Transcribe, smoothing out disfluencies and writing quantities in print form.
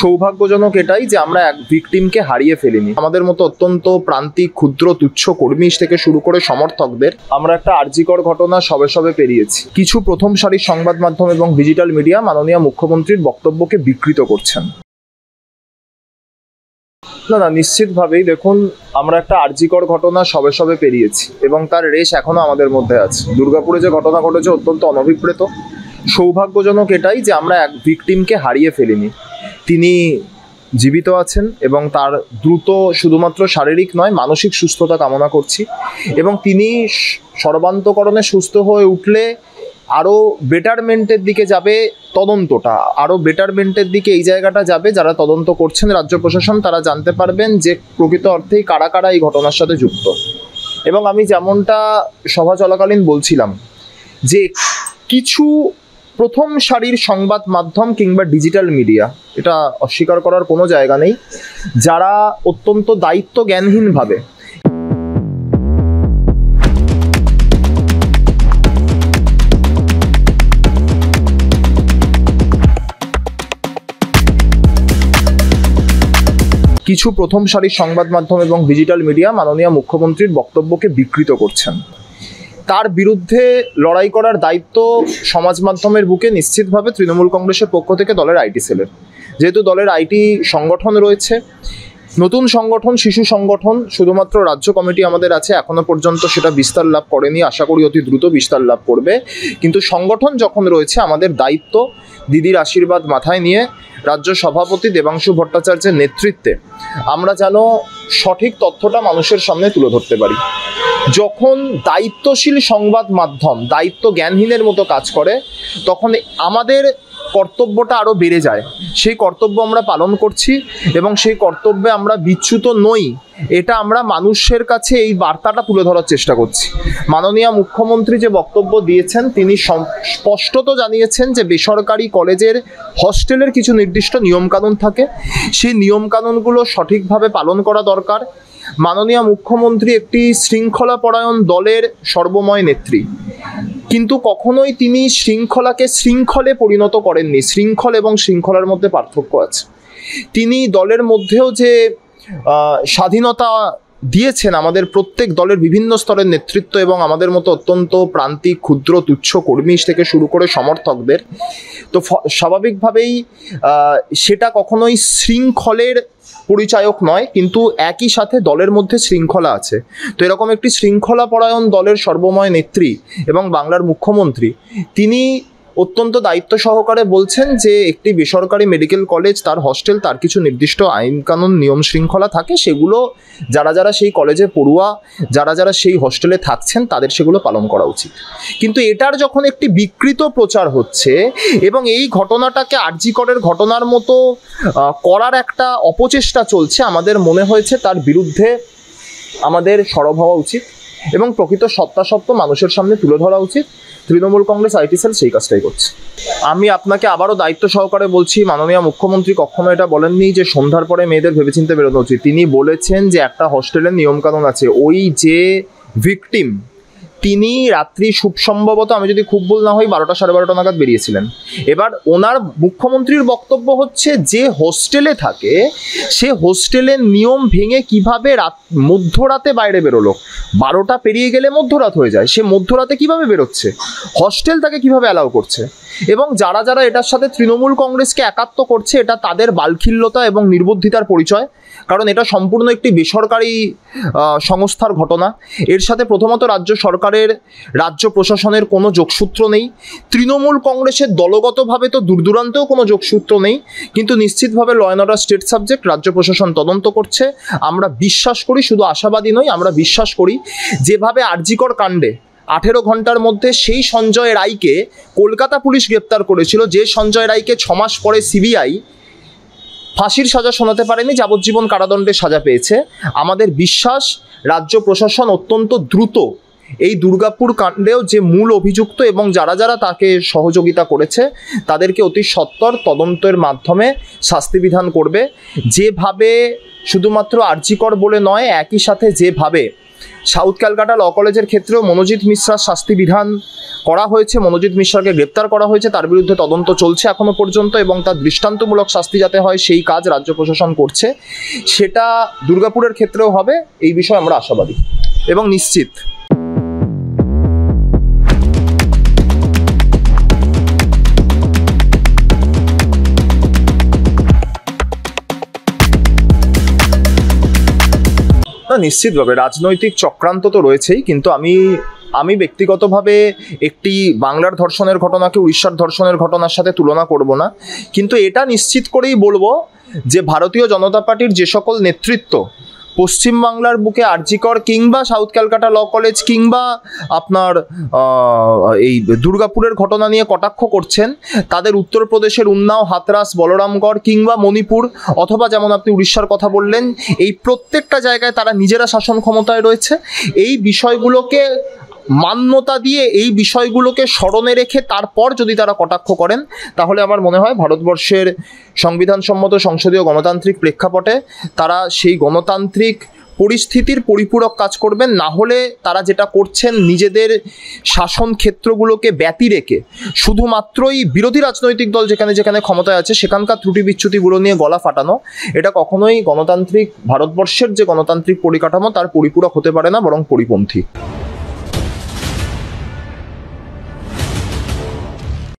সৌভাগ্যজনক এটাই যে আমরা এক ভিকটিমকে হারিয়ে ফেলিনি। আমাদের মতো অত্যন্ত প্রান্তিক, ক্ষুদ্র, তুচ্ছ কর্মী থেকে শুরু করে সমর্থকদের আমরা একটা আর্জিকর ঘটনা সবে সবে পেরিয়েছি। কিছু প্রথম সারির সংবাদ মাধ্যম এবং ডিজিটাল মিডিয়া মাননীয় মুখ্যমন্ত্রীর বক্তব্যকে বিকৃত করছেন। না, নিশ্চিতভাবেই দেখুন, আমরা একটা আর্জিকর ঘটনা সবে সবে পেরিয়েছি এবং তার রেশ এখনো আমাদের মধ্যে আছে। দুর্গাপুরে যে ঘটনা ঘটেছে অত্যন্ত অনভিপ্রেত। সৌভাগ্যজনক এটাই যে আমরা এক ভিকটিমকে হারিয়ে ফেলিনি। তিনি জীবিত আছেন এবং তার দ্রুত শুধুমাত্র শারীরিক নয়, মানসিক সুস্থতা কামনা করছি। এবং তিনি সর্বান্তকরণে সুস্থ হয়ে উঠলে আরও বেটারমেন্টের দিকে যাবে তদন্তটা, আরও বেটারমেন্টের দিকে এই জায়গাটা যাবে। যারা তদন্ত করছেন রাজ্য প্রশাসন, তারা জানতে পারবেন যে প্রকৃত অর্থেই কারা কারা এই ঘটনার সাথে যুক্ত। এবং আমি যেমনটা সভা চলাকালীন বলছিলাম যে কিছু প্রথম সারির সংবাদ মাধ্যম কিংবা ডিজিটাল মিডিয়া, এটা অস্বীকার করার কোনো জায়গা নেই, যারা অত্যন্ত দায়িত্ব জ্ঞানহীনভাবে কিছু প্রথম সারির সংবাদ মাধ্যম এবং ডিজিটাল মিডিয়া মাননীয় মুখ্যমন্ত্রীর বক্তব্যকে বিকৃত করছেন। তার বিরুদ্ধে লড়াই করার দায়িত্ব সমাজ মাধ্যমের বুকে নিশ্চিতভাবে তৃণমূল কংগ্রেসের পক্ষ থেকে দলের আইটি সেলের। যেহেতু দলের আইটি সংগঠন রয়েছে, নতুন সংগঠন, শিশু সংগঠন, শুধুমাত্র রাজ্য কমিটি আমাদের আছে, এখনো পর্যন্ত সেটা বিস্তার লাভ করেনি, আশা করি অতি দ্রুত বিস্তার লাভ করবে। কিন্তু সংগঠন যখন রয়েছে, আমাদের দায়িত্ব দিদির আশীর্বাদ মাথায় নিয়ে রাজ্য সভাপতি দেবাংশু ভট্টাচার্যের নেতৃত্বে আমরা যেন সঠিক তথ্যটা মানুষের সামনে তুলে ধরতে পারি। যখন দায়িত্বশীল সংবাদ মাধ্যম দায়িত্ব জ্ঞানহীনের মতো কাজ করে, তখন আমাদের কর্তব্যটা আরও বেড়ে যায়। সেই কর্তব্য আমরা পালন করছি এবং সেই কর্তব্যে আমরা বিচ্যুত নই। এটা আমরা মানুষের কাছে এই বার্তাটা তুলে ধরার চেষ্টা করছি। মাননীয় মুখ্যমন্ত্রী যে বক্তব্য দিয়েছেন, তিনি স্পষ্টত জানিয়েছেন যে বেসরকারি কলেজের হস্টেলের কিছু নির্দিষ্ট নিয়মকানুন থাকে, সেই নিয়মকানুনগুলো সঠিকভাবে পালন করা দরকার। মাননীয় মুখ্যমন্ত্রী একটি শৃঙ্খলাপরায়ণ দলের সর্বময় নেত্রী, কিন্তু কখনোই তিনি শৃঙ্খলাকে শৃঙ্খলে পরিণত করেননি। শৃঙ্খল এবং শৃঙ্খলার মধ্যে পার্থক্য আছে। তিনি দলের মধ্যেও যে স্বাধীনতা দিয়েছেন আমাদের প্রত্যেক দলের বিভিন্ন স্তরের নেতৃত্ব এবং আমাদের মতো অত্যন্ত প্রান্তিক, ক্ষুদ্র, তুচ্ছ কর্মী থেকে শুরু করে সমর্থকদের, তো স্বাভাবিকভাবেই সেটা কখনোই শৃঙ্খলের পরিচায়ক নয়, কিন্তু একই সাথে দলের মধ্যে শৃঙ্খলা আছে। তো এরকম একটি শৃঙ্খলাপরায়ণ দলের সর্বময় নেত্রী এবং বাংলার মুখ্যমন্ত্রী, তিনি অত্যন্ত দায়িত্ব সহকারে বলছেন যে একটি বেসরকারি মেডিকেল কলেজ, তার হস্টেল, তার কিছু নির্দিষ্ট আইন কানুন, নিয়ম শৃঙ্খলা থাকে, সেগুলো যারা যারা সেই কলেজে পড়ুয়া, যারা যারা সেই হস্টেলে থাকছেন, তাদের সেগুলো পালন করা উচিত। কিন্তু এটার যখন একটি বিকৃত প্রচার হচ্ছে এবং এই ঘটনাটাকে আরজিকরের ঘটনার মতো করার একটা অপচেষ্টা চলছে, আমাদের মনে হয়েছে তার বিরুদ্ধে আমাদের সরব হওয়া উচিত এবং প্রকৃত সত্যাসত্য মানুষের সামনে তুলে ধরা উচিত। তৃণমূল কংগ্রেস আইটি সেল সেই কাজটাই করছে। আমি আপনাকে আবারও দায়িত্ব সহকারে বলছি, মাননীয় মুখ্যমন্ত্রী কখনো এটা বলেননি যে সন্ধ্যার পরে মেয়েদের ভেবেচিন্তে বেরোনো উচিত। তিনি বলেছেন যে একটা হস্টেলের নিয়মকানুন আছে। ওই যে ভিকটিম, তিনি রাত্রি খুব সম্ভবত, আমি যদি খুব ভুল না হই, 12টা সাড়ে 12টা নাগাদ বেরিয়েছিলেন। এবার ওনার মুখ্যমন্ত্রীর বক্তব্য হচ্ছে যে হোস্টেলে থাকে, সে হোস্টেলের নিয়ম ভেঙে কিভাবে মধ্যরাতে বাইরে বেরোলো। 12টা পেরিয়ে গেলে মধ্যরাত হয়ে যায়, সে মধ্যরাতে কিভাবে বেরোচ্ছে, হস্টেল তাকে কিভাবে অ্যালাউ করছে। এবং যারা যারা এটার সাথে তৃণমূল কংগ্রেসকে একাত্ম করছে, এটা তাদের বালখিল্যতা এবং নির্বুদ্ধিতার পরিচয়। কারণ এটা সম্পূর্ণ একটি বেসরকারি সংস্থার ঘটনা। এর সাথে প্রথমত রাজ্য সরকারের, রাজ্য প্রশাসনের কোনো যোগসূত্র নেই। তৃণমূল কংগ্রেসের দলগতভাবে তো দূরদূরান্তেও কোনো যোগসূত্র নেই। কিন্তু নিশ্চিতভাবে law and order state subject, রাজ্য প্রশাসন তদন্ত করছে। আমরা বিশ্বাস করি, শুধু আশাবাদী নই, আমরা বিশ্বাস করি যেভাবে আরজিকর কাণ্ডে 18 ঘন্টার মধ্যে সেই সঞ্জয় রায়কে কলকাতা পুলিশ গ্রেপ্তার করেছিল, যে সঞ্জয় রায়কে 6 মাস পরে সিবিআই ফাঁসির সাজা শোনাতে পারেনি, যাবজ্জীবন কারাদণ্ডের সাজা পেয়েছে। আমাদের বিশ্বাস রাজ্য প্রশাসন অত্যন্ত দ্রুত এই দুর্গাপুর কাণ্ডেও যে মূল অভিযুক্ত এবং যারা যারা তাকে সহযোগিতা করেছে, তাদেরকে অতি সত্বর তদন্তের মাধ্যমে শাস্তি বিধান করবে। যেভাবে শুধুমাত্র আরজিকর বলে নয়, একই সাথে যেভাবে সাউথ ক্যালকাটা ল কলেজের ক্ষেত্রেও মনোজিৎ মিশ্রার শাস্তি বিধান করা হয়েছে, মনোজিৎ মিশ্রাকে গ্রেপ্তার করা হয়েছে, তার বিরুদ্ধে তদন্ত চলছে এখনো পর্যন্ত, এবং তার দৃষ্টান্তমূলক শাস্তি যাতে হয় সেই কাজ রাজ্য প্রশাসন করছে। সেটা দুর্গাপুরের ক্ষেত্রেও হবে, এই বিষয়ে আমরা আশাবাদী এবং নিশ্চিত। না, নিশ্চিতভাবে রাজনৈতিক চক্রান্ত তো রয়েছেই, কিন্তু আমি ব্যক্তিগতভাবে একটি বাংলার ধর্ষণের ঘটনাকে উড়িষ্যার ধর্ষণের ঘটনার সাথে তুলনা করব না, কিন্তু এটা নিশ্চিত করেই বলবো যে ভারতীয় জনতা পার্টির যে সকল নেতৃত্ব পশ্চিমবাংলার বুকে আরজি কর কিংবা সাউথ ক্যালকাটা ল কলেজ কিংবা আপনার এই দুর্গাপুরের ঘটনা নিয়ে কটাক্ষ করছেন, তাদের উত্তরপ্রদেশের উন্নাও, হাতরাস, বলরামগড় কিংবা মণিপুর, অথবা যেমন আপনি উড়িষ্যার কথা বললেন, এই প্রত্যেকটা জায়গায় তারা নিজেরা শাসন ক্ষমতায় রয়েছে। এই বিষয়গুলোকে মান্যতা দিয়ে, এই বিষয়গুলোকে স্মরণে রেখে তারপর যদি তারা কটাক্ষ করেন, তাহলে আমার মনে হয় ভারতবর্ষের সংবিধানসম্মত সংসদীয় গণতান্ত্রিক প্রেক্ষাপটে তারা সেই গণতান্ত্রিক পরিস্থিতির পরিপূরক কাজ করবেন। না হলে তারা যেটা করছেন, নিজেদের শাসন ক্ষেত্রগুলোকে ব্যতি রেখে শুধুমাত্রই বিরোধী রাজনৈতিক দল যেখানে যেখানে ক্ষমতায় আছে সেখানকার ত্রুটি বিচ্যুতিগুলো নিয়ে গলা ফাটানো, এটা কখনোই গণতান্ত্রিক ভারতবর্ষের যে গণতান্ত্রিক পরিকাঠামো তার পরিপূরক হতে পারে না, বরং পরিপন্থী।